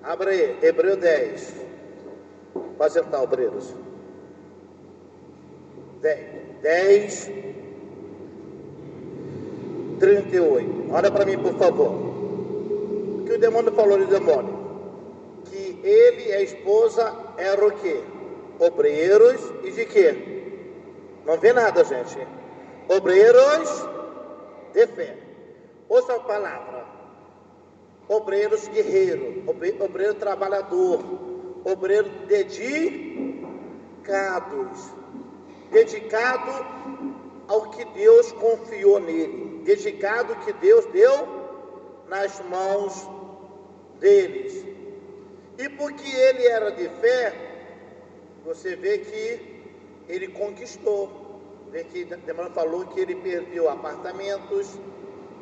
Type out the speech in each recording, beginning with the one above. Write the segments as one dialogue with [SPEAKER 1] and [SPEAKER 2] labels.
[SPEAKER 1] Abra aí, Hebreu 10. Pode sentar, obreiros. 10, 38. Olha para mim, por favor. O que o demônio falou de demônio? Que ele e a esposa eram o quê? Obreiros e de quê? Não vê nada, gente. Obreiros de fé. Ouça a palavra. Obreiros guerreiro, obreiro trabalhador, obreiro dedicado ao que Deus confiou nele, dedicado ao que Deus deu nas mãos deles. E porque ele era de fé, você vê que ele conquistou. Vê que o demônio falou que ele perdeu apartamentos,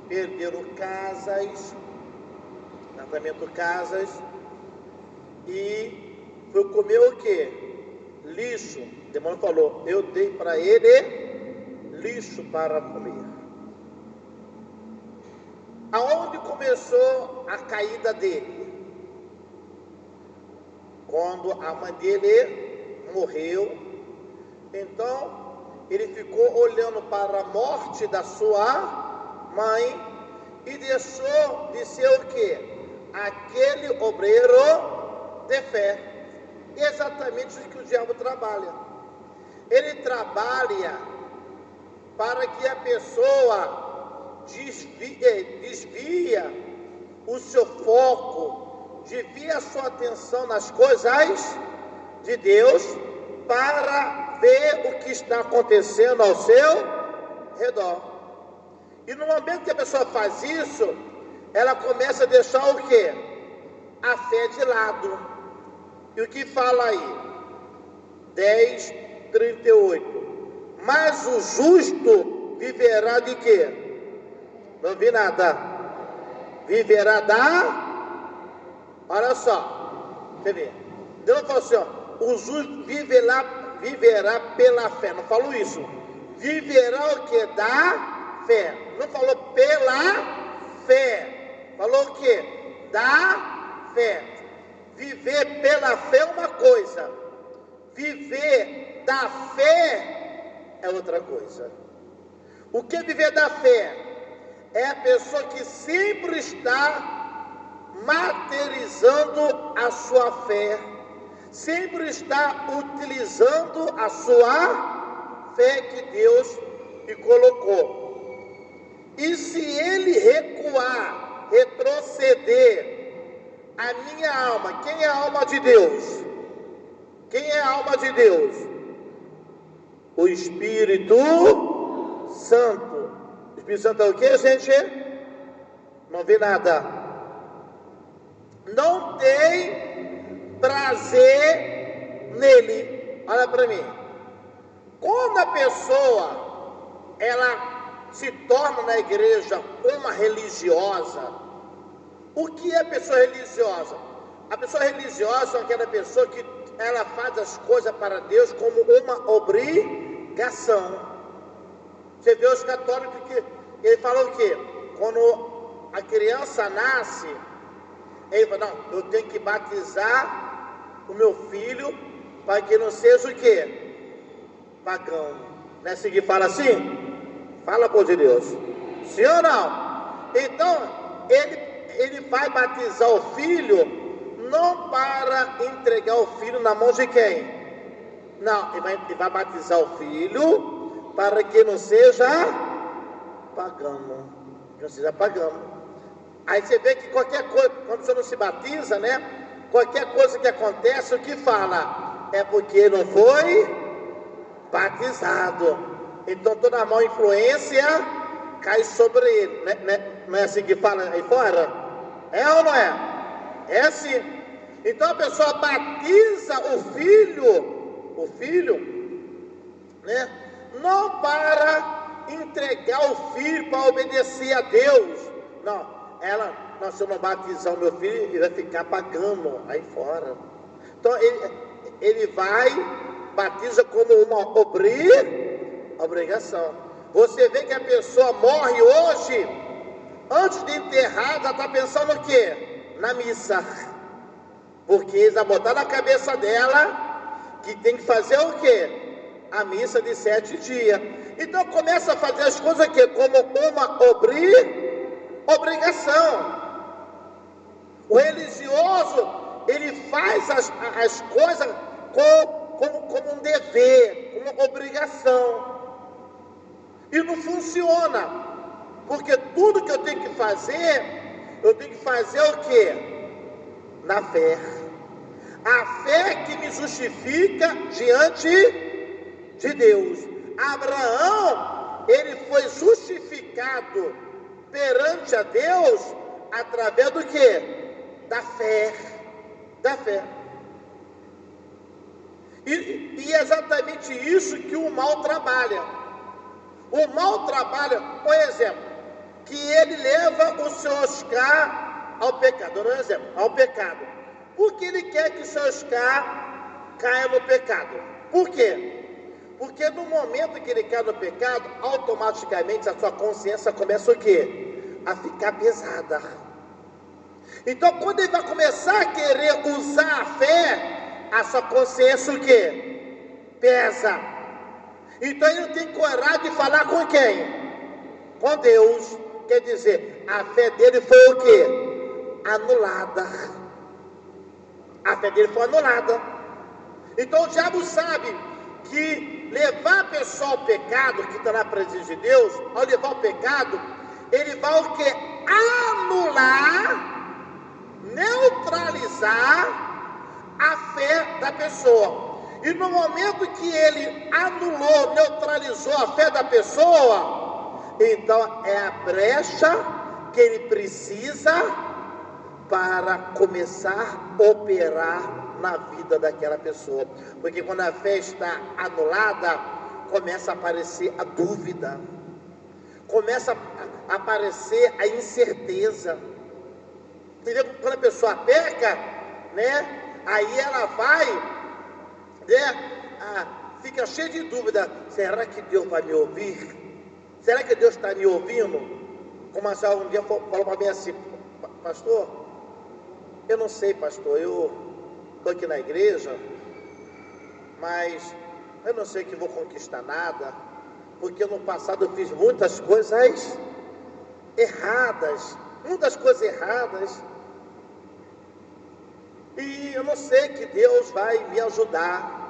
[SPEAKER 1] perderam casas, e foi comer o que? Lixo. O demônio falou, eu dei para ele lixo para comer. Aonde começou a caída dele? Quando a mãe dele morreu. Então ele ficou olhando para a morte da sua mãe e deixou de ser o que? Aquele obreiro de fé. Exatamente o que o diabo trabalha. Ele trabalha para que a pessoa desvia o seu foco, desvia a sua atenção nas coisas de Deus, para ver o que está acontecendo ao seu redor. E no momento que a pessoa faz isso, ela começa a deixar o quê? A fé de lado. E o que fala aí? 10:38. Mas o justo viverá de quê? Não vi nada. Viverá da... Olha só. Quer ver? Deus falou assim, ó, o justo viverá pela fé. Não falou isso. Viverá o que? Da fé. Não falou pela fé. Falou o que? Da fé. Viver pela fé é uma coisa. Viver da fé é outra coisa. O que é viver da fé? É a pessoa que sempre está materializando a sua fé, sempre está utilizando a sua fé que Deus lhe colocou. E se ele recuar, retroceder, a minha alma, quem é a alma de Deus? Quem é a alma de Deus? O Espírito Santo. O Espírito Santo é o que, gente? Não vi nada. Não tem prazer nele. Olha para mim. Quando a pessoa, ela se torna na igreja uma religiosa, o que é pessoa religiosa? A pessoa religiosa é aquela pessoa que ela faz as coisas para Deus como uma obrigação. Você vê os católicos que ele fala o quê? Quando a criança nasce, ele fala, não, eu tenho que batizar o meu filho para que não seja o quê? Pagão. Não é assim que fala assim? Fala, por de Deus. Sim ou não? Então, ele vai batizar o filho não para entregar o filho na mão de quem? Não, ele vai batizar o filho para que não seja pagano. Não seja pagano. Aí você vê que qualquer coisa, quando você não se batiza, né? Qualquer coisa que acontece, o que fala? É porque não foi batizado. Então toda a má influência cai sobre ele. Não é assim que fala aí fora? É ou não é? É assim. Então a pessoa batiza o filho, né? Não para entregar o filho para obedecer a Deus. Não, se eu não batizar o meu filho, ele vai ficar pagando aí fora. Então ele vai, batiza como uma obrigação. Você vê que a pessoa morre hoje, antes de enterrar, ela está pensando o quê? Na missa. Porque eles vão botar na cabeça dela que tem que fazer o quê? A missa de 7 dias. Então começa a fazer as coisas aqui como uma obrigação. O religioso, ele faz as coisas como um dever, como uma obrigação. E não funciona, porque tudo que eu tenho que fazer o quê? Na fé. A fé que me justifica diante de Deus. Abraão, ele foi justificado perante a Deus através do quê? Da fé. Da fé. E é exatamente isso que o mal trabalha. O mal trabalha, por exemplo, que ele leva o seu Oscar ao pecado. Eu dou um exemplo, ao pecado. Por que ele quer que o seu Oscar caia no pecado? Por quê? Porque no momento que ele cai no pecado, automaticamente a sua consciência começa o quê? A ficar pesada. Então quando ele vai começar a querer usar a fé, a sua consciência o quê? Pesa. Então ele não tem coragem de falar com quem? Com Deus. Quer dizer, a fé dele foi o quê? Anulada. A fé dele foi anulada. Então o diabo sabe que levar a pessoa ao pecado, que está na presença de Deus, ao levar ao pecado, ele vai o quê? Anular, neutralizar a fé da pessoa. E no momento que ele anulou, neutralizou a fé da pessoa, então é a brecha que ele precisa para começar a operar na vida daquela pessoa. Porque quando a fé está anulada, começa a aparecer a dúvida, começa a aparecer a incerteza. Entendeu? Quando a pessoa peca, né? Aí ela vai, né? Fica cheia de dúvida. Será que Deus vai me ouvir? Será que Deus está me ouvindo? Como a senhora um dia falou para mim assim: pastor, eu não sei, pastor, eu estou aqui na igreja, mas eu não sei que vou conquistar nada, porque no passado eu fiz muitas coisas erradas, e eu não sei que Deus vai me ajudar.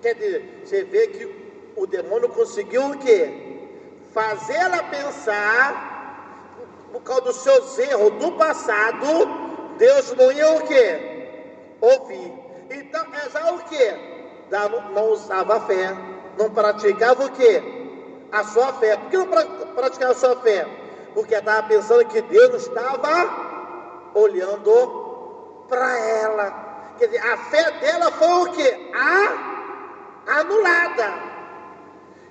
[SPEAKER 1] Quer dizer, você vê que o demônio conseguiu o quê? Fazer ela pensar, por causa dos seus erros do passado, Deus não ia o quê? Ouvir. Então, ela o quê? Não usava a fé, não praticava o quê? A sua fé. Por que não praticava a sua fé? Porque ela estava pensando que Deus estava olhando para ela. Quer dizer, a fé dela foi o quê? Anulada.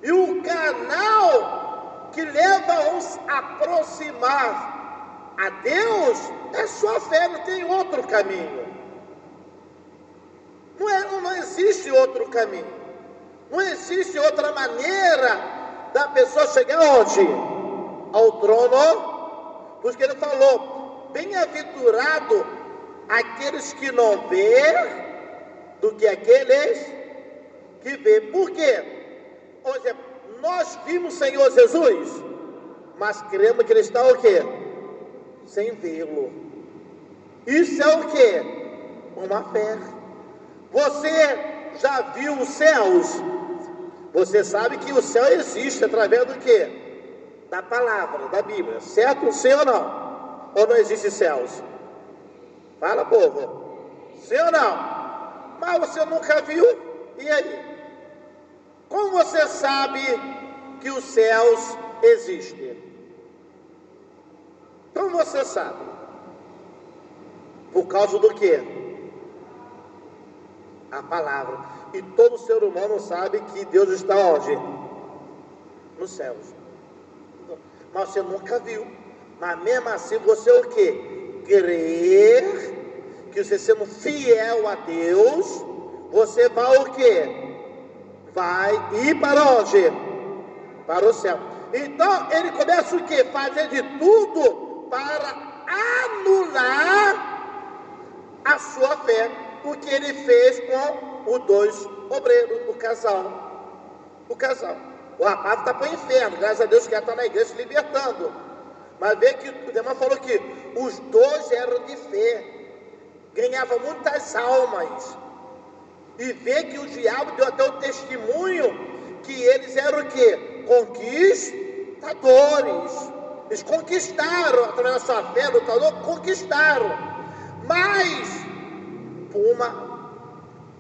[SPEAKER 1] E o canal que leva a aproximar a Deus é sua fé, não tem outro caminho. Não existe outro caminho. Não existe outra maneira da pessoa chegar onde? Ao trono. Por isso que ele falou: bem-aventurado aqueles que não vê, do que aqueles que vê. Por quê? Por exemplo, nós vimos o Senhor Jesus, mas cremos que Ele está o quê? Sem vê-lo. Isso é o quê? Uma fé. Você já viu os céus? Você sabe que o céu existe através do quê? Da palavra, da Bíblia, certo? Sim ou não? Ou não existe céus? Fala, povo. Sim ou não? Mas você nunca viu? E aí? Como você sabe que os céus existem? Como você sabe? Por causa do quê? A palavra. E todo ser humano sabe que Deus está onde? Nos céus. Mas você nunca viu. Mas mesmo assim você o quê? Crer que você sendo fiel a Deus, você vai o quê? Vai ir para onde? Para o céu. Então ele começa o quê? Fazer de tudo para anular a sua fé, o que ele fez com os dois obreiros, o casal. O rapaz está para o inferno, graças a Deus que ela está na igreja se libertando. Mas vê que o demônio falou que os dois eram de fé, ganhavam muitas almas. E vê que o diabo deu até o testemunho que eles eram o quê? Conquistadores. Eles conquistaram, através da sua fé, lutador, conquistaram. Mas, por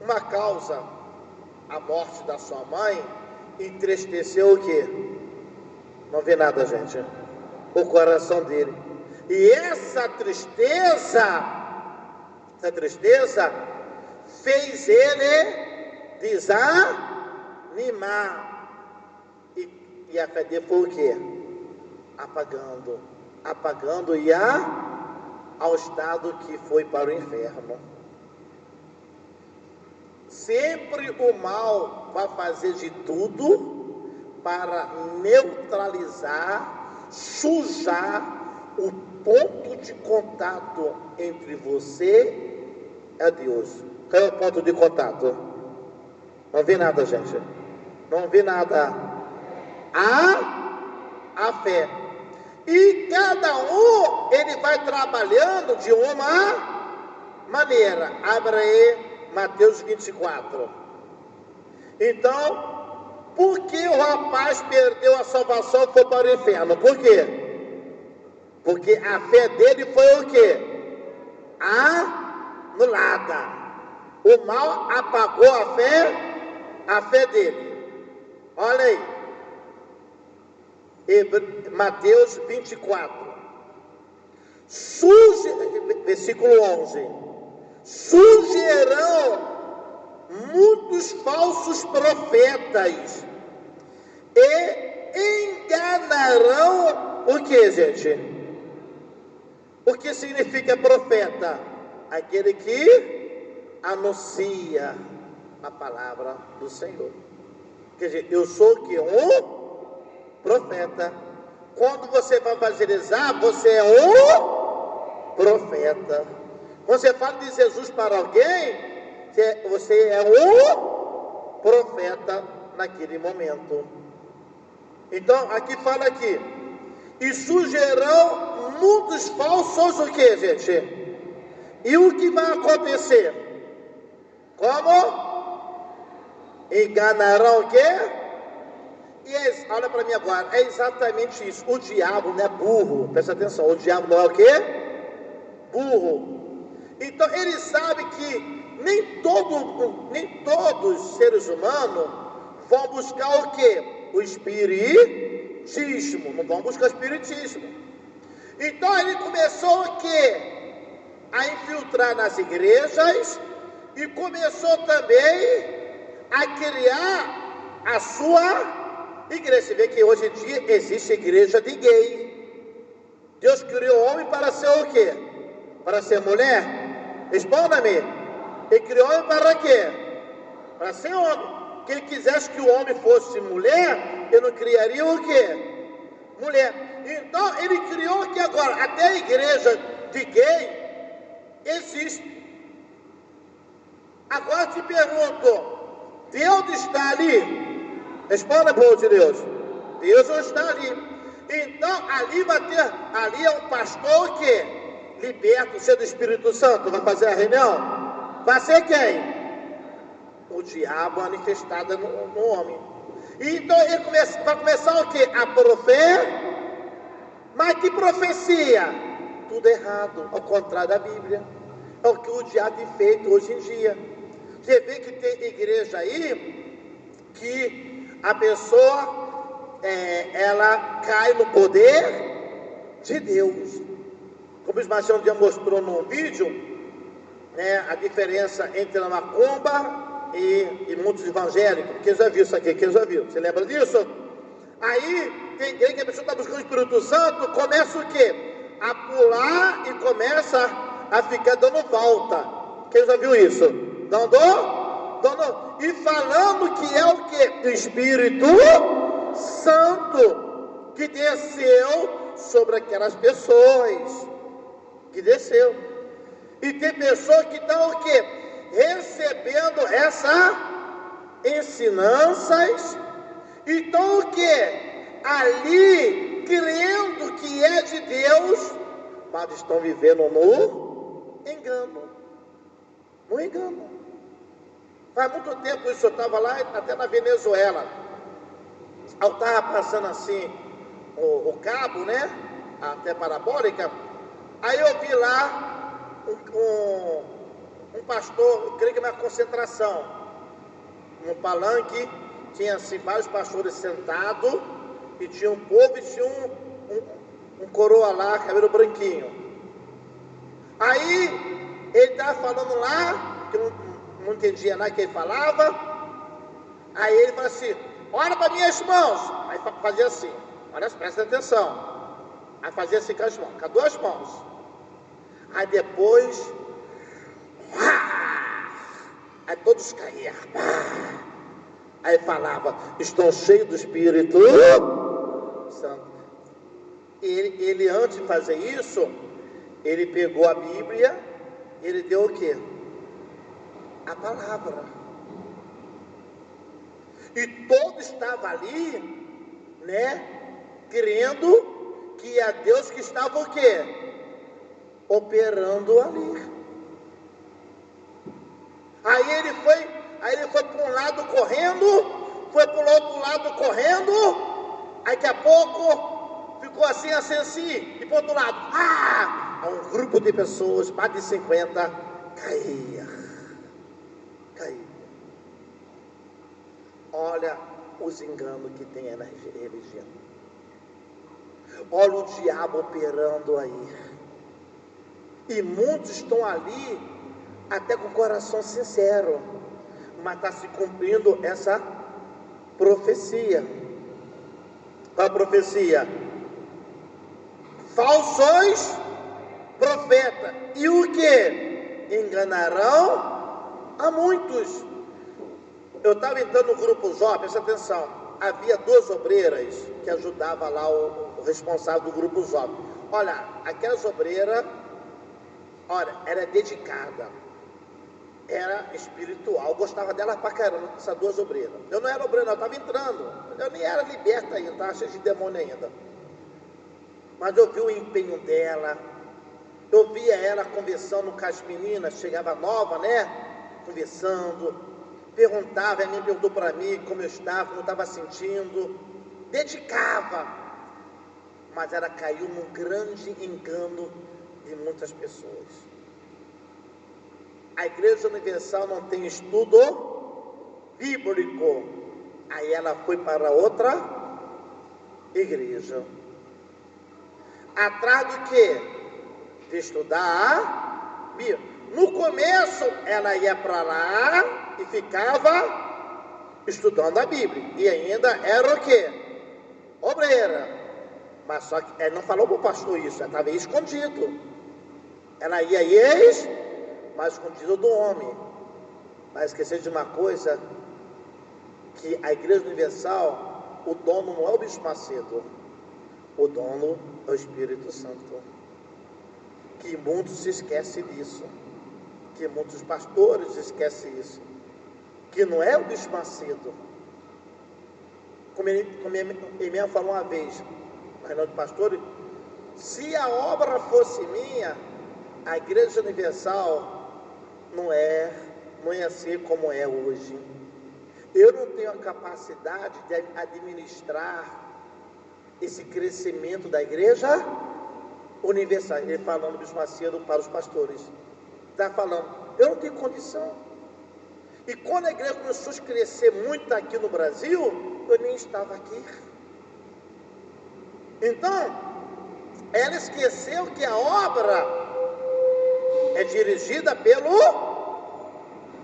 [SPEAKER 1] uma causa, a morte da sua mãe, entristeceu o quê? Não vê nada, gente. O coração dele. E essa tristeza fez ele desanimar. E a fé dele foi o quê? Apagando e ao estado que foi para o inferno. Sempre o mal vai fazer de tudo para neutralizar, sujar o ponto de contato entre você e Deus. Qual é o ponto de contato? Não vê nada, gente. Não vê nada. A fé. E cada um, ele vai trabalhando de uma maneira. Abra aí Mateus 24. Então, por que o rapaz perdeu a salvação e foi para o inferno? Por quê? Porque a fé dele foi o quê? Anulada. O mal apagou a fé dele. Olha aí. Mateus 24, versículo 11: surgirão muitos falsos profetas e enganarão o que, gente? O que significa profeta? Aquele que anuncia a palavra do Senhor. Quer dizer, eu sou o que? Profeta. Quando você vai evangelizar, você é um profeta. Quando você fala de Jesus para alguém, você é um profeta naquele momento. Então, aqui fala aqui: e surgirão muitos falsos o que, gente? E o que vai acontecer? Como? Enganarão o quê? E olha para mim agora, é exatamente isso. O diabo não é burro, presta atenção, o diabo não é o quê? Burro. Então ele sabe que nem todos os seres humanos vão buscar o quê? O espiritismo, não vão buscar o espiritismo. Então ele começou o quê? A infiltrar nas igrejas e começou também a criar a sua igreja. Você vê que hoje em dia existe igreja de gay. Deus criou o homem para ser o quê? Para ser mulher? Responda-me. Ele criou o homem para quê? Para ser homem. Que ele quisesse que o homem fosse mulher, ele não criaria o quê? Mulher. Então ele criou que agora até a igreja de gay existe. Agora te pergunto, Deus está ali? Responda, povo de Deus. Deus não está ali. Então, ali é um pastor que liberta o ser do Espírito Santo. Vai fazer a reunião? Vai ser quem? O diabo manifestado no homem. Então, ele vai começar o quê? A profecia. Mas que profecia? Tudo errado, ao contrário da Bíblia. É o que o diabo tem feito hoje em dia. Você vê que tem igreja aí que a pessoa, ela cai no poder de Deus. Como o Marcelo já mostrou num vídeo, a diferença entre a macumba e muitos evangélicos. Quem já viu isso aqui? Quem já viu? Você lembra disso? Aí, tem igreja que a pessoa está buscando o Espírito Santo, começa o quê? A pular e começa a ficar dando volta. Quem já viu isso? Dando. E falando que é o que? O Espírito Santo que desceu sobre aquelas pessoas. Que desceu. E tem pessoas que estão o quê? Recebendo essas ensinanças, e estão o quê? Ali, crendo que é de Deus, mas estão vivendo no engano. No engano. Faz muito tempo isso, eu estava lá, até na Venezuela. Eu estava passando assim, o cabo, né? Até parabólica. Aí eu vi lá um pastor, eu creio que na concentração, no palanque, tinha assim vários pastores sentados, e tinha um povo e tinha um coroa lá, cabelo branquinho. Aí ele estava falando lá, que eu não entendia nada que ele falava. Aí ele falou assim: olha para minhas mãos. Aí fazia assim, olha, presta atenção. Aí fazia assim com as mãos, com as duas mãos. Aí depois, aí todos caíam. Aí falava: estou cheio do Espírito Santo. Ele antes de fazer isso, ele pegou a Bíblia, ele deu o quê? A palavra. E todo estava ali, né, crendo que é Deus que estava o quê? Operando ali. Aí ele foi para um lado correndo, foi para o outro lado correndo, aí daqui a pouco ficou assim, e para o outro lado, um grupo de pessoas, mais de 50, caía. Olha os enganos que tem na religião. Olha o diabo operando aí. E muitos estão ali até com o coração sincero, mas está se cumprindo essa profecia. Qual a profecia? Falsos profetas. E o que? Enganarão a muitos. Eu estava entrando no grupo Jó, presta atenção. Havia duas obreiras que ajudavam lá o responsável do grupo Jó. Olha, aquelas obreiras, olha, era dedicada, era espiritual, gostava dela pra caramba, essas duas obreiras. Eu não era obreira, não, eu estava entrando, eu nem era liberta ainda, estava cheio de demônio ainda. Mas eu vi o empenho dela, eu via ela conversando com as meninas, chegava nova, né? Conversando, perguntava, ela perguntou para mim como eu estava, como eu estava sentindo, dedicava, mas ela caiu num grande engano de muitas pessoas. A Igreja Universal não tem estudo bíblico, aí ela foi para outra igreja, atrás do que? De estudar a Bíblia. No começo ela ia para lá e ficava estudando a Bíblia, e ainda era o que? Obreira. Mas só que ela não falou para o pastor isso, ela estava escondido. Ela ia mas escondido do homem. Mas esquecer de uma coisa, que a Igreja Universal, o dono não é o Bispo Macedo, o dono é o Espírito Santo. Que muitos se esquecem disso, que muitos pastores esquecem isso, que não é o Bispo Macedo. Como ele mesmo falou uma vez, Reinaldo Pastor, se a obra fosse minha, a Igreja Universal não ia ser como é hoje. Eu não tenho a capacidade de administrar esse crescimento da Igreja Universal. Ele falando, Bispo Macedo, para os pastores, está falando, eu não tenho condição. E quando a igreja começou a crescer muito aqui no Brasil, eu nem estava aqui. Então, ela esqueceu que a obra é dirigida pelo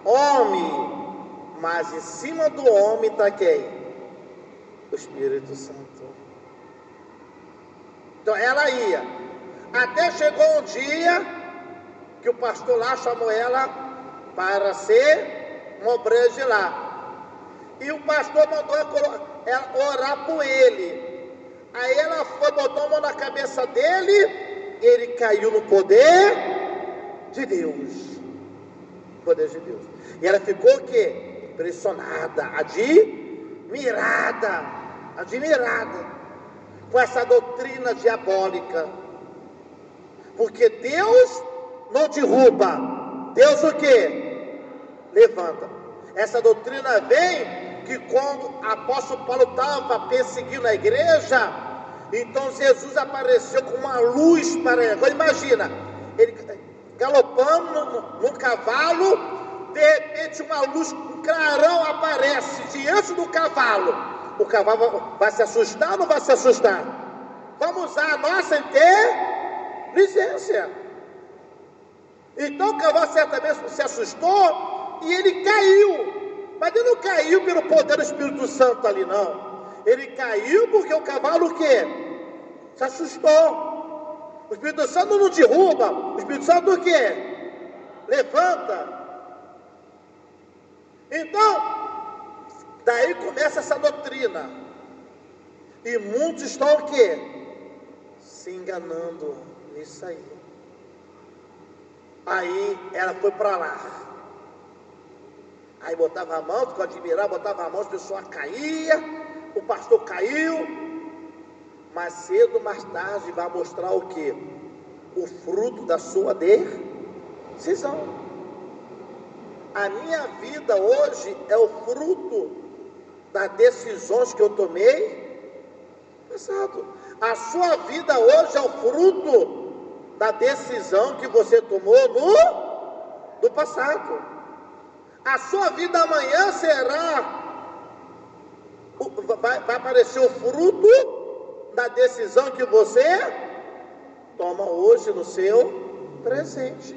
[SPEAKER 1] homem, mas em cima do homem está quem? O Espírito Santo. Então ela ia, até chegou um dia que o pastor lá chamou ela para ser uma obreira de lá, e o pastor mandou ela orar por ele. Aí ela foi, botou a mão na cabeça dele, ele caiu no poder de Deus. Poder de Deus. E ela ficou o quê? Impressionada, admirada com essa doutrina diabólica. Porque Deus não derruba, Deus o quê? Levanta. Essa doutrina vem que quando o apóstolo Paulo estava perseguindo a igreja, então Jesus apareceu com uma luz para ele. Agora imagina, ele galopando num cavalo, de repente uma luz, um clarão aparece diante do cavalo. O cavalo vai se assustar ou não vai se assustar? Vamos usar a nossa inteligência. Então o cavalo certamente se assustou e ele caiu. Mas ele não caiu pelo poder do Espírito Santo ali, não. Ele caiu porque o cavalo o quê? Se assustou. O Espírito Santo não derruba. O Espírito Santo o quê? Levanta. Então, daí começa essa doutrina. E muitos estão o quê? Se enganando nisso aí. Aí ela foi para lá. Aí botava a mão, ficou admirado, botava a mão, as pessoas caíam, o pastor caiu. Mais cedo ou mais tarde vai mostrar o quê? O fruto da sua decisão. A minha vida hoje é o fruto das decisões que eu tomei no passado. A sua vida hoje é o fruto da decisão que você tomou no passado. A sua vida amanhã vai aparecer o fruto da decisão que você toma hoje no seu presente.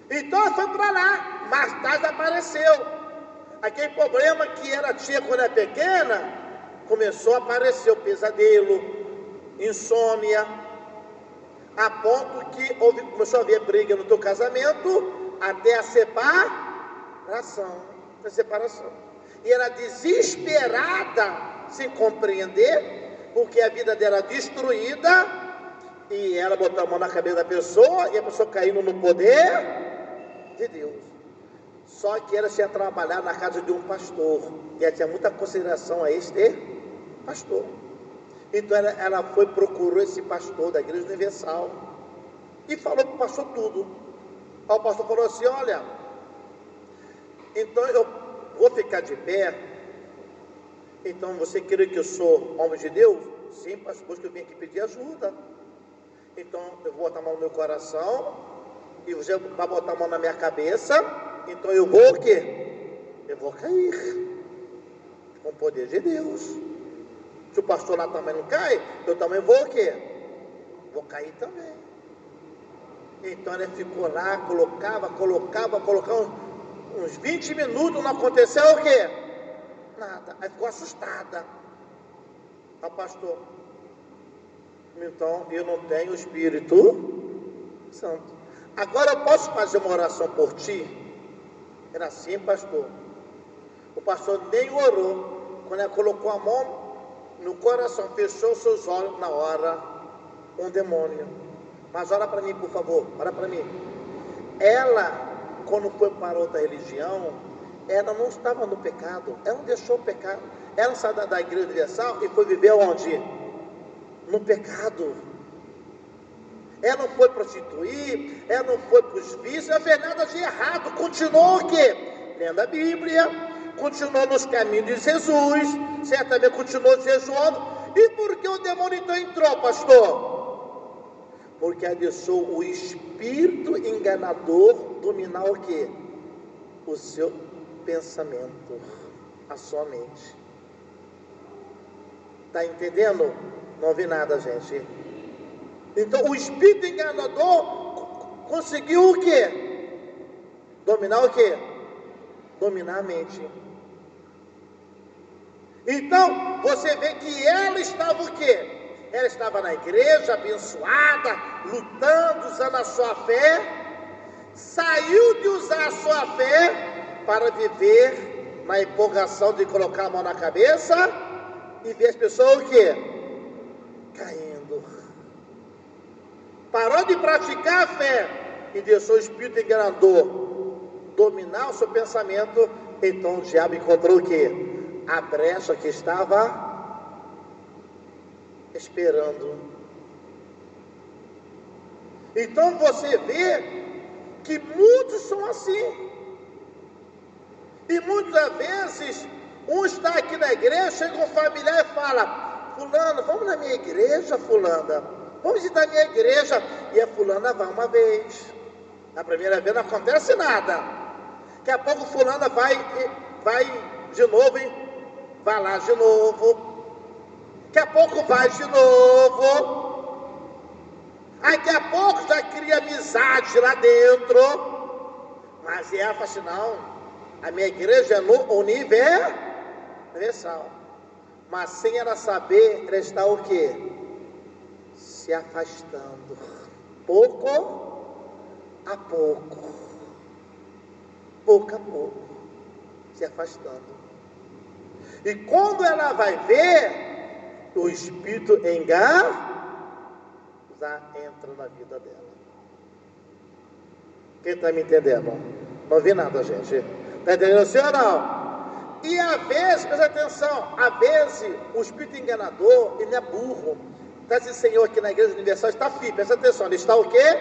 [SPEAKER 1] Então foi para lá, mais tarde apareceu. Aquele problema que ela tinha quando era pequena, começou a aparecer o pesadelo, insônia, a ponto que começou a haver briga no teu casamento, até a separação. E ela desesperada, sem compreender, porque a vida dela destruída, e ela botou a mão na cabeça da pessoa, e a pessoa caindo no poder de Deus. Só que ela tinha trabalhado na casa de um pastor, e ela tinha muita consideração a este pastor. Então ela procurou esse pastor da Igreja Universal e falou para o pastor tudo. Aí o pastor falou assim: olha, então eu vou ficar de pé. Então você crê que eu sou homem de Deus? Sim, pastor, que eu vim aqui pedir ajuda. Então eu vou botar a mão no meu coração e você vai botar a mão na minha cabeça. Então eu vou o quê? Eu vou cair com o poder de Deus. Se o pastor lá também não cai, eu também vou o quê? Vou cair também. Então ela ficou lá, colocava uns 20 minutos, não aconteceu o quê? Nada. Aí ficou assustada. Ah, pastor, então eu não tenho o Espírito Santo. Agora eu posso fazer uma oração por ti? Era assim, pastor. O pastor nem orou. Quando ela colocou a mão no coração, fechou seus olhos na hora, um demônio. Mas ora para mim, por favor, ora para mim. Ela, quando foi para outra religião, ela não estava no pecado, ela não deixou o pecado. Ela saiu da Igreja Universal e foi viver onde? No pecado. Ela não foi prostituir, ela não foi para os vícios, não fez nada de errado. Continuou o quê? Lendo a Bíblia, continuou nos caminhos de Jesus, certamente continuou jejuando. E por que o demônio então entrou, pastor? Porque ela deixou o espírito enganador dominar o quê? O seu pensamento, a sua mente. Está entendendo? Não ouvi nada, gente. Então o espírito enganador conseguiu o quê? Dominar o quê? Dominar a mente. Então você vê que ela estava o quê? Ela estava na igreja, abençoada, lutando, usando a sua fé. Saiu de usar a sua fé para viver na empolgação de colocar a mão na cabeça e ver as pessoas o quê? Caindo. Parou de praticar a fé e deixou o espírito enganador dominar o seu pensamento, então o diabo encontrou o quê? A brecha que estava esperando. Então você vê que muitos são assim. E muitas vezes, um está aqui na igreja, chega um familiar e fala: fulano, vamos na minha igreja, fulana, vamos visitar a minha igreja. E a fulana vai uma vez, na primeira vez não acontece nada. Daqui a pouco fulana vai de novo, vai lá de novo. Daqui a pouco vai de novo. Daqui a pouco já cria amizade lá dentro. Mas ela fala assim: não, a minha igreja é no universal. Mas sem ela saber, ela está o quê? Se afastando, pouco a pouco, pouco a pouco, se afastando. E quando ela vai ver, o espírito engana, já entra na vida dela. Quem está me entendendo? Não ouvi nada, gente. Está entendendo assim ou não? E às vezes, presta atenção, às vezes o espírito enganador, ele não é burro. Está esse Senhor aqui na Igreja Universal, está firme, presta atenção, ele está o quê?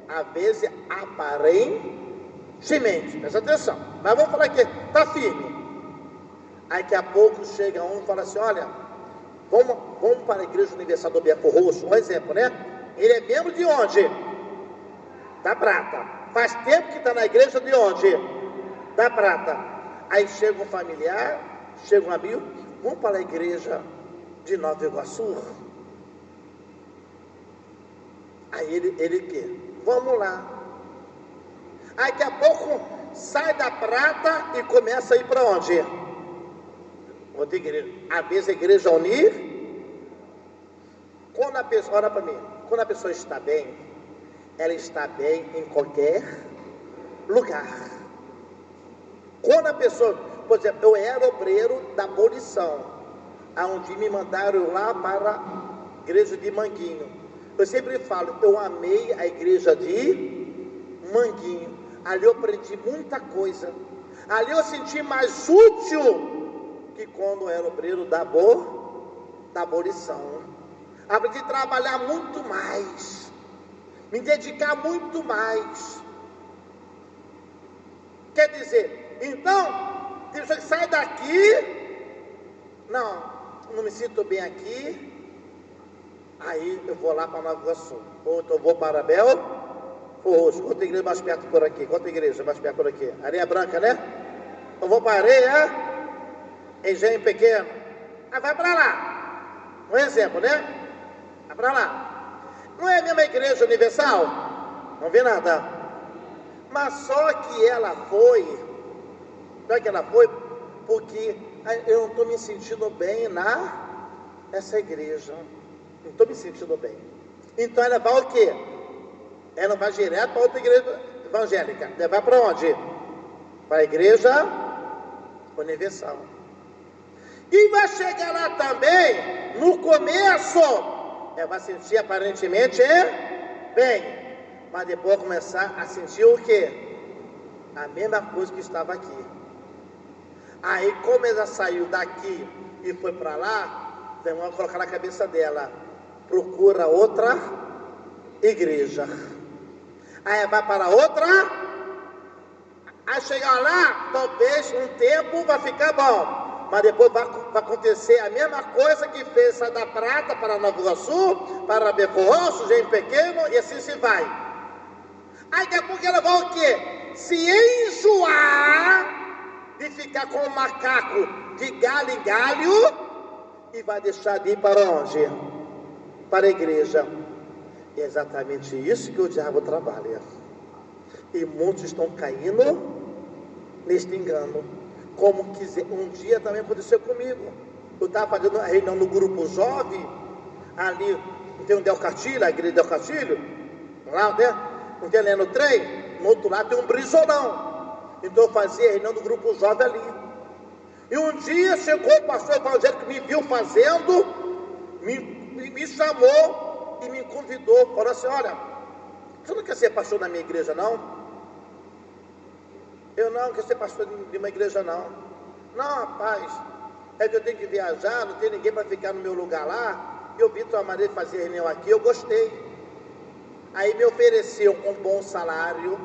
[SPEAKER 1] Às vezes aparentemente, presta atenção, mas vamos falar aqui, está firme. Aí daqui a pouco chega um e fala assim: olha, vamos para a Igreja Universal do Beco Roxo, um exemplo, né? Ele é membro de onde? Da Prata. Faz tempo que está na igreja de onde? Da Prata. Aí chega um familiar, chega um amigo: vamos para a igreja de Nova Iguaçu? Aí ele quer: vamos lá. Aí daqui a pouco sai da Prata e começa a ir para onde? Outra igreja. Às vezes a igreja unir. Quando a pessoa, olha para mim, quando a pessoa está bem, ela está bem em qualquer lugar. Quando a pessoa, por exemplo, eu era obreiro da abolição, aonde me mandaram lá para a igreja de Manguinho. Eu sempre falo, eu amei a igreja de Manguinho. Ali eu aprendi muita coisa. Ali eu senti mais útil que quando eu era obreiro da abolição. Aprendi a trabalhar muito mais, me dedicar muito mais. Quer dizer, então, tem pessoa que sai daqui, não me sinto bem aqui, aí eu vou lá para Nova Iguaçu, ou então eu vou para Bel Roxo, outra igreja mais perto por aqui, outra igreja mais perto por aqui, Areia Branca, né? Eu vou para Areia, Engenho Pequeno, aí vai para lá, um exemplo, né? Vai para lá. Não é a mesma igreja universal? Não vi nada. Mas só que ela foi porque eu não estou me sentindo bem nessa igreja. Não estou me sentindo bem. Então ela vai o quê? Ela vai direto para outra igreja evangélica. Ela vai para onde? Para a igreja universal. E vai chegar lá também, no começo, ela vai sentir aparentemente bem, mas depois começar a sentir o quê? A mesma coisa que estava aqui. Aí como ela saiu daqui e foi para lá, vamos colocar na cabeça dela: procura outra igreja. Aí vai para outra, aí chegar lá, talvez um tempo vai ficar bom, mas depois vai acontecer a mesma coisa que fez sair da Prata para Nova Iguaçu, para Beco Roxo, Engenho Pequeno, e assim se vai. Aí daqui a pouco ela vai o quê? Se enjoar de ficar com o macaco de galho em galho, e vai deixar de ir para onde? Para a igreja. É exatamente isso que o diabo trabalha. E muitos estão caindo neste engano. Como quiser. Um dia também aconteceu comigo. Eu estava fazendo uma reunião no grupo jovem, ali tem um Del Castilho, a igreja Del Castilho, lá, né? Não tem ali no trem, no outro lado tem um brisonão. Então eu fazia a reunião do grupo jovem ali. E um dia chegou o pastor evangélico que me viu fazendo, me chamou e me convidou, falou assim: olha, Você não quer ser pastor na minha igreja, não? Eu não quero ser pastor de uma igreja, não. Não, rapaz, é que eu tenho que viajar, não tem ninguém para ficar no meu lugar lá. Eu vi tua maneira de fazer reunião aqui, eu gostei. Aí me ofereceu um bom salário,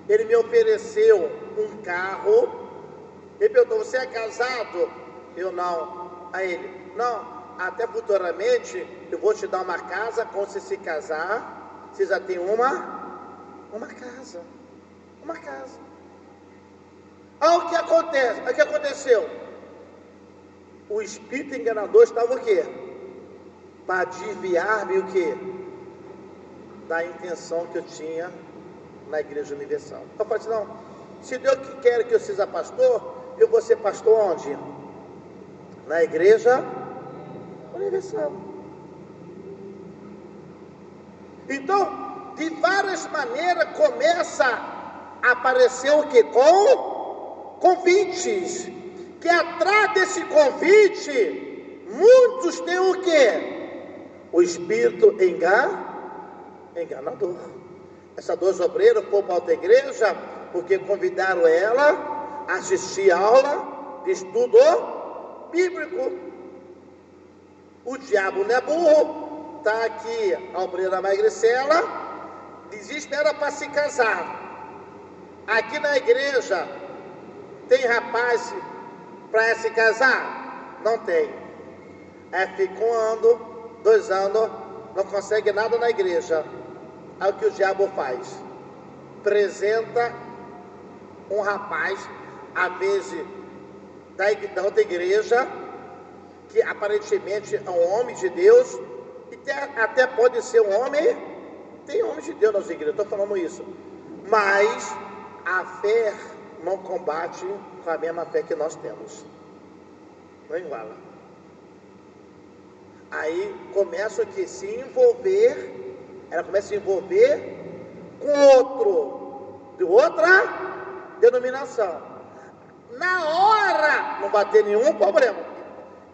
[SPEAKER 1] ele me ofereceu um carro. Ele perguntou, você é casado? Eu não. Aí ele, não, até futuramente eu vou te dar uma casa, quando você se casar, você já tem uma casa. Uma casa. Ah, o que acontece? O que aconteceu? O espírito enganador estava o quê? Para desviar-me o quê? Da intenção que eu tinha na Igreja Universal. Eu falei assim, não, se Deus quer que eu seja pastor, eu vou ser pastor onde? Na Igreja Universal. Então, de várias maneiras começa a aparecer o que? Com convites, que atrás desse convite, muitos têm o que? O espírito enganador. Essas duas obreiras foram para outra igreja, porque convidaram ela a assistir a aula de estudo bíblico. O diabo não é burro, está aqui a obreira Magricela, desespera para se casar. Aqui na igreja, tem rapaz para se casar? Não tem. Aí fica 1 ano, 2 anos, não consegue nada na igreja. Aí o que o diabo faz? Apresenta um rapaz, às vezes da outra igreja, que aparentemente é um homem de Deus, e até pode ser um homem, tem homem de Deus nas igrejas, estou falando isso, mas a fé não combate com a mesma fé que nós temos, não iguala. Aí começa o que? Se envolver, ela começa a se envolver com outro, de outra denominação. Na hora, não vai ter nenhum problema.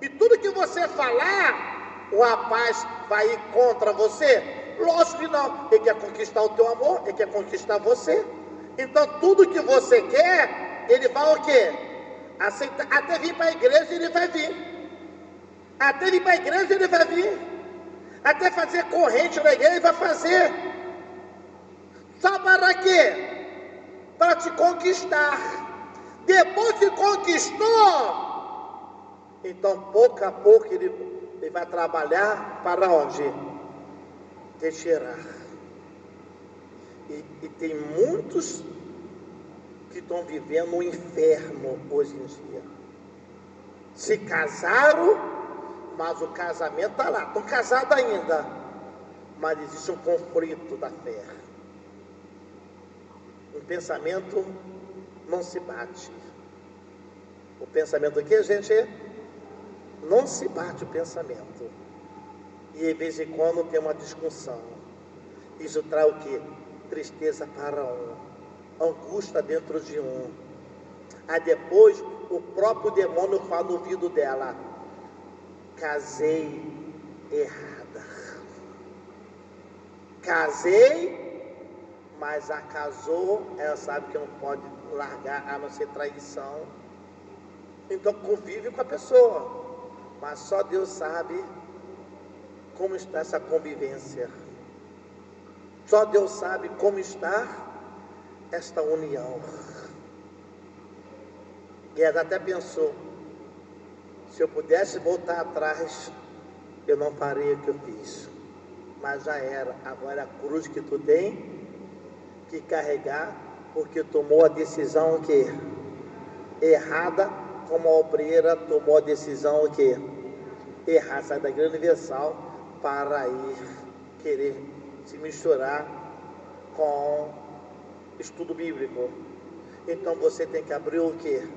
[SPEAKER 1] E tudo que você falar, o rapaz vai ir contra você? Lógico que não. Ele quer conquistar o teu amor, ele quer conquistar você. Então tudo que você quer, ele vai o quê? Aceitar. Até vir para a igreja ele vai vir. Até vir para a igreja ele vai vir. Até fazer corrente na igreja ele vai fazer. Sabe para quê? Para te conquistar. Depois que conquistou, então pouco a pouco ele vai trabalhar para onde? Te tirar. E tem muitos que estão vivendo um inferno hoje em dia. Se casaram, mas o casamento está lá. Estão casados ainda, mas existe um conflito da fé. Um pensamento não se bate. O pensamento aqui, gente, não se bate o pensamento. E de vez em quando tem uma discussão. Isso traz o quê? Tristeza para um, angústia dentro de um. Aí depois o próprio demônio fala no ouvido dela: casei errada. Casei, mas a casou, ela sabe que não pode largar a não ser traição. Então convive com a pessoa, mas só Deus sabe como está essa convivência. Só Deus sabe como está esta união. E ela até pensou: se eu pudesse voltar atrás, eu não faria o que eu fiz. Mas já era, agora a cruz que tu tem que carregar, porque tomou a decisão que errada, como a obreira tomou a decisão que errada, sair da Igreja Universal para ir querer se misturar com estudo bíblico. Então você tem que abrir o quê?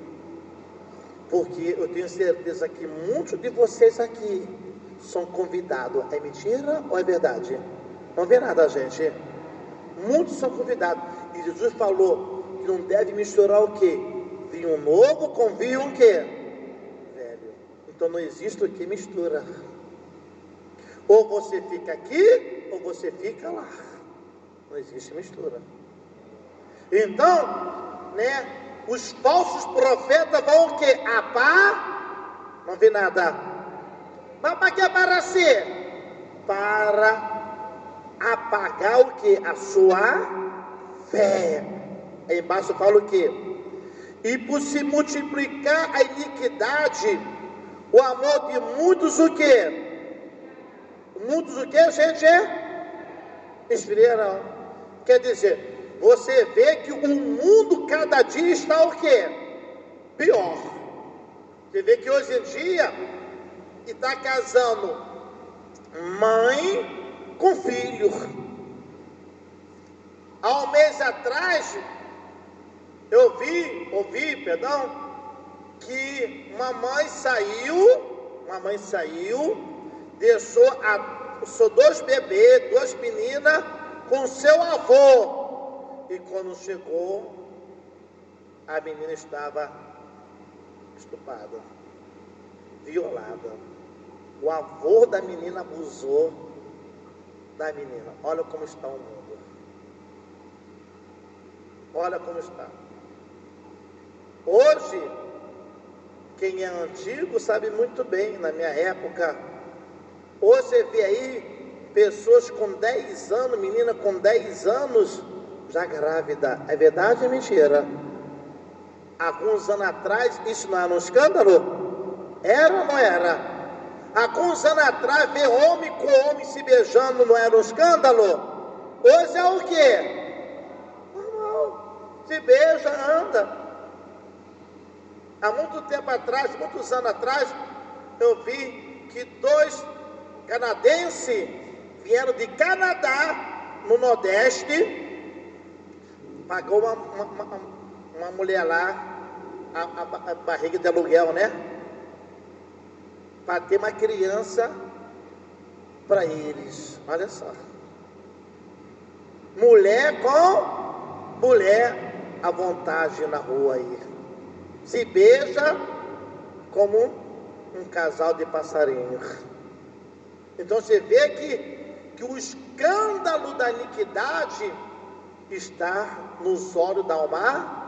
[SPEAKER 1] Porque eu tenho certeza que muitos de vocês aqui são convidados. É mentira ou é verdade? Não vê nada, gente. Muitos são convidados. E Jesus falou que não deve misturar o quê? Vinho novo com vinho o quê? Velho. Então não existe o que mistura. Ou você fica aqui, ou você fica lá. Não existe mistura. Então, né, os falsos profetas vão o quê? Não vi nada. Mas para que aparecer? Para apagar o quê? A sua fé. Aí embaixo fala o quê? E por se multiplicar a iniquidade, o amor de muitos o quê? Muitos o quê, gente? Esfriarão. Quer dizer, você vê que o mundo cada dia está o quê? Pior. Você vê que hoje em dia está casando mãe com filho. Há um mês atrás eu ouvi, que uma mãe saiu, deixou 2 bebês, 2 meninas com seu avô. E quando chegou, a menina estava estuprada, violada. O avô da menina abusou da menina. Olha como está o mundo. Olha como está. Hoje, quem é antigo sabe muito bem, na minha época, hoje você vê aí pessoas com 10 anos, menina com 10 anos, já grávida. É verdade ou é mentira? Alguns anos atrás, isso não era um escândalo? Era ou não era? Alguns anos atrás, ver homem com homem se beijando não era um escândalo? Hoje é o quê? Normal. Se beija, anda. Há muito tempo atrás, muitos anos atrás, eu vi que 2 canadenses vieram de Canadá, no Nordeste, pagou uma mulher lá, a barriga de aluguel, né? Para ter uma criança para eles. Olha só. Mulher com mulher à vontade na rua aí. Se beija como um casal de passarinhos. Então você vê que o escândalo da iniquidade está nos olhos da alma,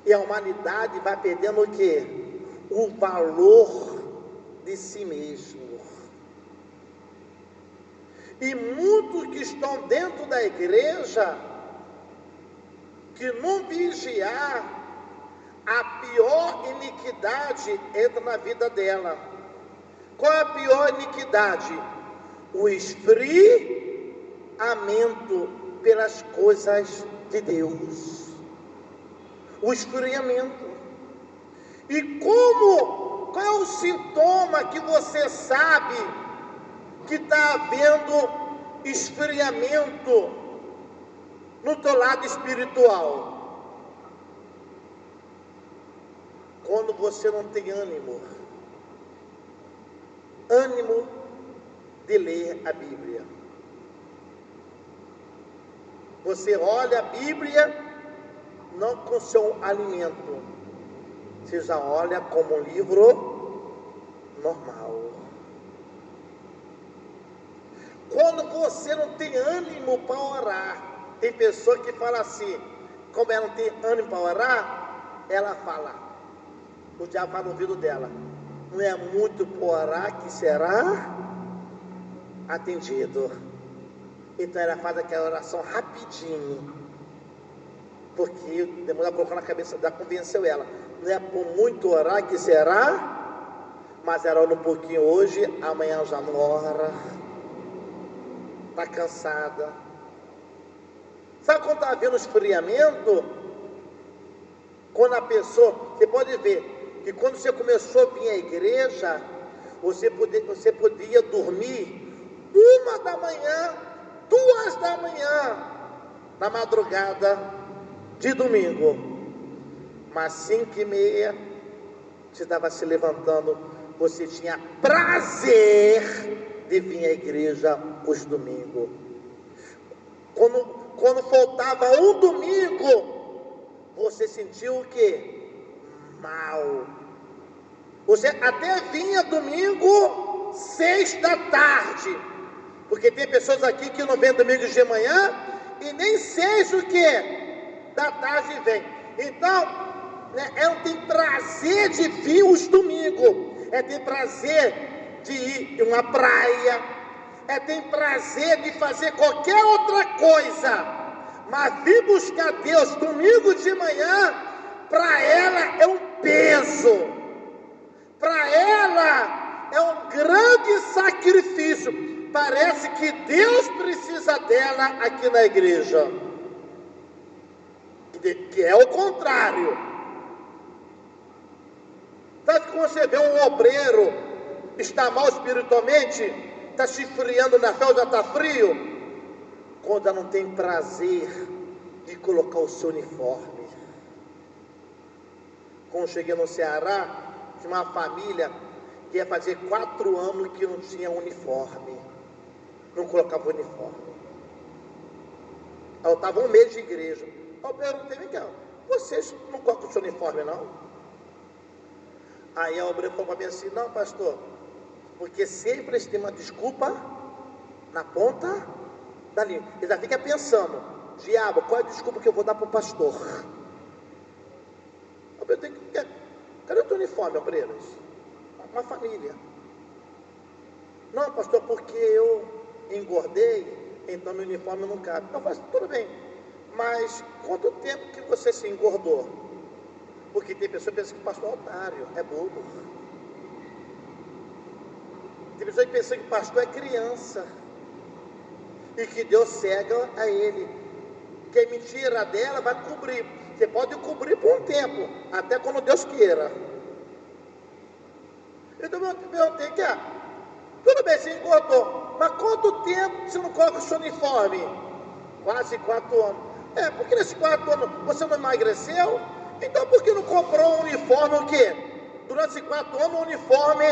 [SPEAKER 1] e a humanidade vai perdendo o quê? O valor de si mesmo. E muitos que estão dentro da igreja, que não vigiar, a pior iniquidade entra na vida dela. Qual é a pior iniquidade? O esfriamento pelas coisas de Deus. O esfriamento. E qual é o sintoma que você sabe que está havendo esfriamento no teu lado espiritual? Quando você não tem ânimo de ler a Bíblia. Você olha a Bíblia não com seu alimento, você já olha como um livro normal. Quando você não tem ânimo para orar, tem pessoa que fala assim, como ela não tem ânimo para orar, ela fala, o diabo fala no ouvido dela, não é muito por orar que será atendido. Então ela faz aquela oração rapidinho, porque o demônio colocou na cabeça dela, convenceu ela, não é por muito orar que será, mas ela ora um pouquinho hoje, amanhã já não ora, está cansada. Sabe quando está havendo esfriamento? Quando a pessoa, você pode ver, que quando você começou a vir à igreja, você podia dormir 1 da manhã, 2 da manhã, na madrugada de domingo, mas 5h30, você estava se levantando, você tinha prazer de vir à igreja os domingos. Quando faltava um domingo, você sentiu o quê? Mal. Você até vinha domingo 6 da tarde, porque tem pessoas aqui que não vêm domingo de manhã e nem 6 o quê? Da tarde vem. Então, né, ela tem prazer de vir os domingos, tem prazer de ir em uma praia, tem prazer de fazer qualquer outra coisa, mas vir buscar Deus domingo de manhã, para ela é um peso, para ela é um grande sacrifício. Parece que Deus precisa dela aqui na igreja, que é o contrário. Sabe que quando você vê um obreiro está mal espiritualmente, está se esfriando na fé, já está frio, quando ela não tem prazer de colocar o seu uniforme. Quando eu cheguei no Ceará, tinha uma família que ia fazer 4 anos que não tinha uniforme, não colocava uniforme. Eu estava 1 mês de igreja. Eu perguntei: vem cá, vocês não colocam o seu uniforme não? Aí a obreira falou para mim assim: não, pastor, porque sempre eles têm uma desculpa na ponta da língua. Ele já fica pensando: diabo, qual é a desculpa que eu vou dar para o pastor? Eu perguntei: cadê o teu uniforme, obreiros? Uma família. Não, pastor, porque eu engordei, então meu uniforme não cabe. Eu falei: tudo bem, mas quanto tempo que você se engordou? Porque tem pessoas que pensam que o pastor é otário, é bobo. Tem pessoas que pensam que o pastor é criança e que Deus cega a ele, que a mentira dela vai cobrir. Você pode cobrir por um tempo, até quando Deus queira. Então eu perguntei: tudo bem, você engordou, mas quanto tempo você não coloca o seu uniforme? Quase 4 anos. Porque nesses 4 anos você não emagreceu? Então por que não comprou um uniforme o quê? Durante esses 4 anos, um uniforme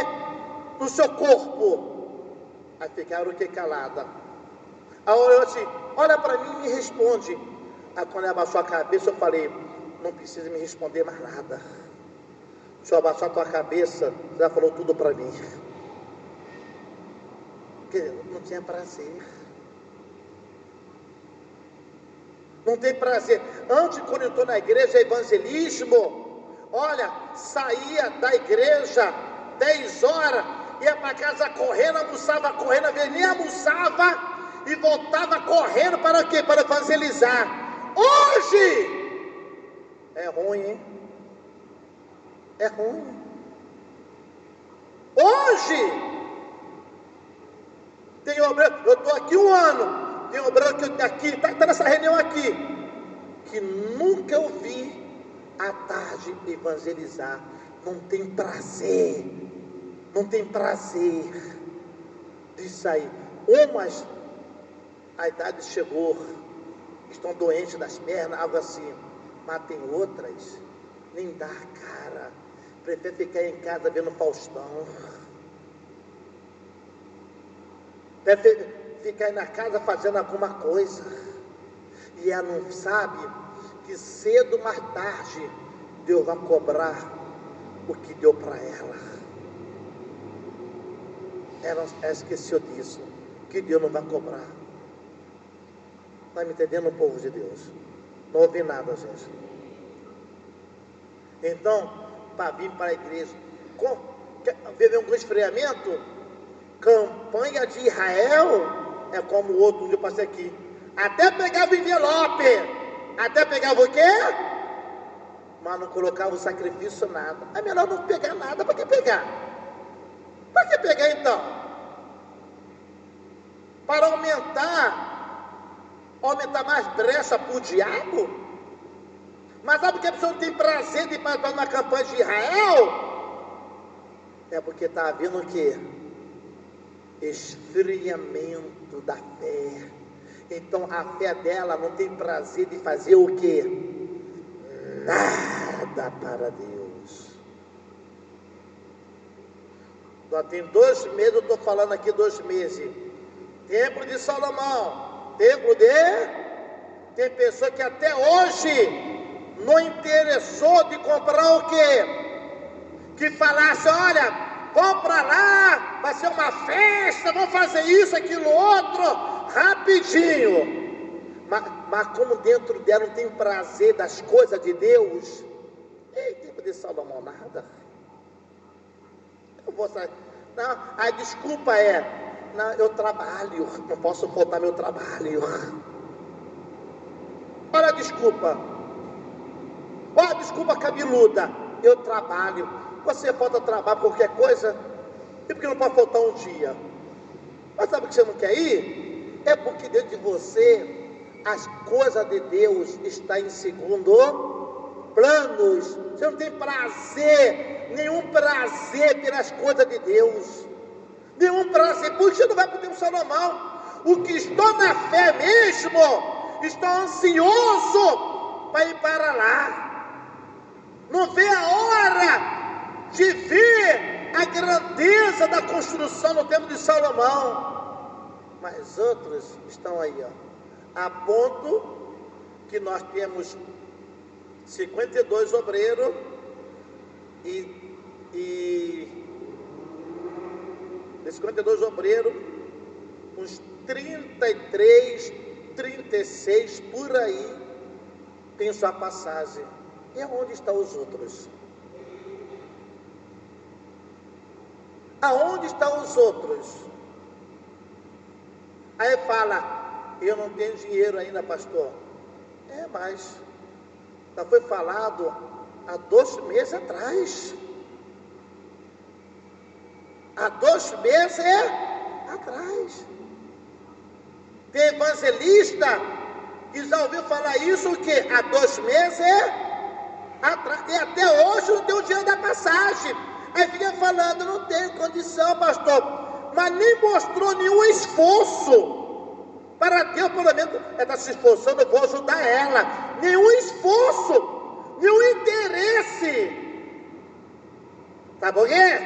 [SPEAKER 1] no seu corpo? Aí ficaram o quê? Calada. Aí eu assim: olha para mim e me responde. Aí quando ela abaixou a cabeça, eu falei: não precisa me responder mais nada. Se eu abaixar a tua cabeça, você já falou tudo para mim. Porque não tinha prazer. Não tem prazer. Antes, quando eu estou na igreja, evangelismo, olha, saía da igreja 10 horas, ia para casa correndo, almoçava correndo, nem almoçava e voltava correndo para o quê? Para evangelizar. Hoje é ruim, hein? É ruim. Hoje tem obreiro, eu estou aqui 1 ano. Tem obreiro que aqui está nessa reunião aqui, que nunca eu vi à tarde evangelizar. Não tem prazer, não tem prazer de sair. Umas, a idade chegou, estão doentes das pernas, algo assim, mas tem outras, nem dá a cara, prefere ficar em casa vendo Faustão, prefere ficar na casa fazendo alguma coisa, e ela não sabe que cedo ou mais tarde Deus vai cobrar o que deu para ela. Ela esqueceu disso, que Deus não vai cobrar. Está me entendendo, povo de Deus? Não ouvi nada, gente. Então, para vir para a igreja, viver um resfriamento, campanha de Israel, é como o outro que eu passei aqui, até pegava envelope, até pegava o quê? Mas não colocava o sacrifício nada. É melhor não pegar nada. Para que pegar? Para que pegar então? Para aumentar mais brecha para o diabo? Mas sabe que a pessoa não tem prazer de participar de uma campanha de Israel? É porque está havendo o quê? Esfriamento da fé. Então a fé dela não tem prazer de fazer o quê? Nada para Deus. Só tem 2 meses, eu estou falando aqui 2 meses. Templo de Salomão, tem pessoa que até hoje não interessou de comprar o quê? Que falasse: olha, compra lá, vai ser uma festa, vamos fazer isso, aquilo, outro, rapidinho. Mas mas como dentro dela não tem prazer das coisas de Deus, ei, tempo de Salomão nada. Eu vou sair. Não, a desculpa é, não, eu trabalho, não posso faltar meu trabalho. Olha a desculpa. Olha a desculpa cabeluda. Eu trabalho. Você falta trabalho por qualquer coisa, e porque não pode faltar um dia. Mas sabe que você não quer ir? É porque dentro de você as coisas de Deus estão em segundo planos. Você não tem prazer, nenhum prazer pelas coisas de Deus, nenhum prazer. Por isso você não vai poder o Salomão. O que estou na fé mesmo, estou ansioso para ir para lá. Não vê a hora de ver a grandeza da construção no tempo de Salomão. Mas outros estão aí, ó, a ponto que nós temos 52 obreiros e 52 obreiros, uns 33, 36 por aí tem sua passagem. E aonde estão os outros? Aonde estão os outros? Aí fala, eu não tenho dinheiro ainda, pastor. Mas já foi falado há 2 meses atrás. Há 2 meses atrás. Tem evangelista que já ouviu falar isso o quê? Há 2 meses atrás. E até hoje não tem o dinheiro da passagem. Aí fica falando, não tenho condição, pastor. Mas nem mostrou nenhum esforço para Deus, pelo menos ela está se esforçando, eu vou ajudar ela. Nenhum esforço, nenhum interesse. Sabe por quê?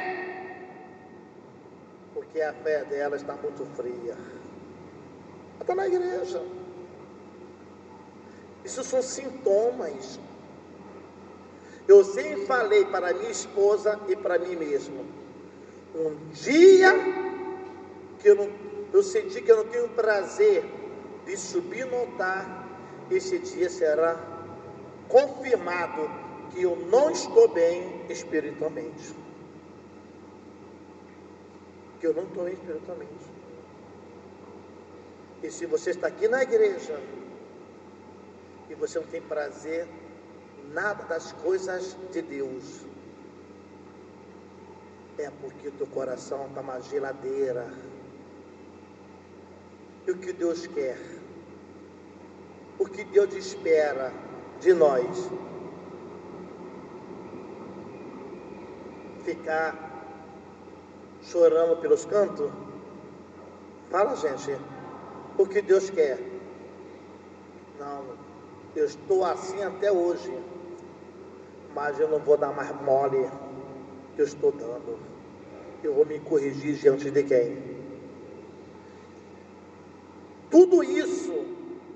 [SPEAKER 1] Porque a fé dela está muito fria. Ela está na igreja. Isso são sintomas. Eu sempre falei para minha esposa e para mim mesmo, um dia que eu senti que eu não tenho prazer de subir no altar, esse dia será confirmado que eu não estou bem espiritualmente. Que eu não estou bem espiritualmente. E se você está aqui na igreja e você não tem prazer nada das coisas de Deus, é porque o teu coração está uma geladeira. E o que Deus quer, o que Deus espera de nós, ficar chorando pelos cantos? Fala, gente, o que Deus quer? Não, eu estou assim até hoje, mas eu não vou dar mais mole que eu estou dando. Eu vou me corrigir diante de quem? Tudo isso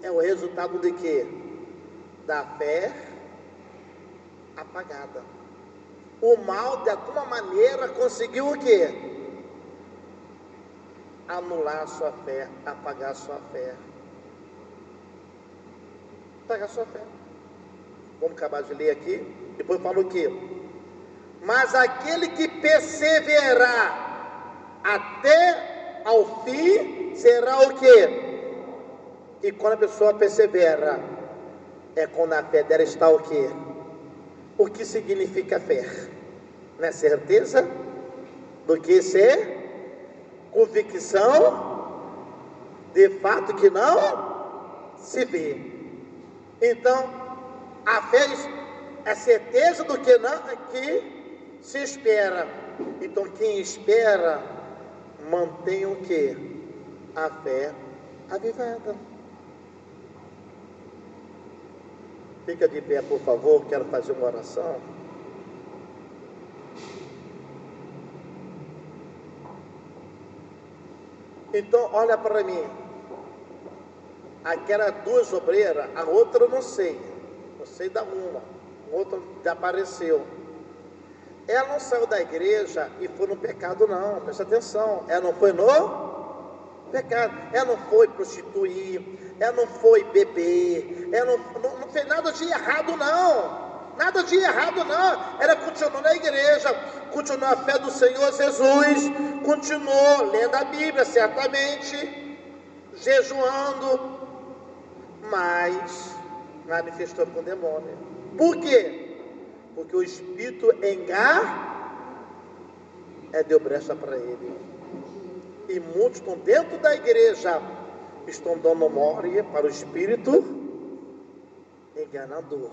[SPEAKER 1] é o resultado de quê? Da fé apagada. O mal, de alguma maneira, conseguiu o quê? Anular a sua fé, apagar a sua fé. Apagar a sua fé. Vamos acabar de ler aqui. Depois fala o quê? Mas aquele que perseverar até ao fim, será o quê? E quando a pessoa persevera, é quando a fé dela está o quê? O que significa fé? Não é certeza do que ser convicção de fato que não se vê. Então, a fé é certeza do que não que se espera. Então, quem espera mantém o quê? A fé avivada. Fica de pé, por favor, quero fazer uma oração. Então, olha para mim. Aquelas 2 obreiras, a outra eu não sei da uma, a outra já apareceu. Ela não saiu da igreja e foi no pecado não, presta atenção. Ela não foi no pecado. Ela não foi prostituir, ela não foi beber, ela não fez nada de errado, não. Nada de errado, não. Ela continuou na igreja, continuou a fé do Senhor Jesus, continuou lendo a Bíblia, certamente, jejuando, mas manifestou com o demônio. Por quê? Porque o espírito deu brecha para ele. E muitos estão dentro da igreja, estão dando mole para o espírito enganador.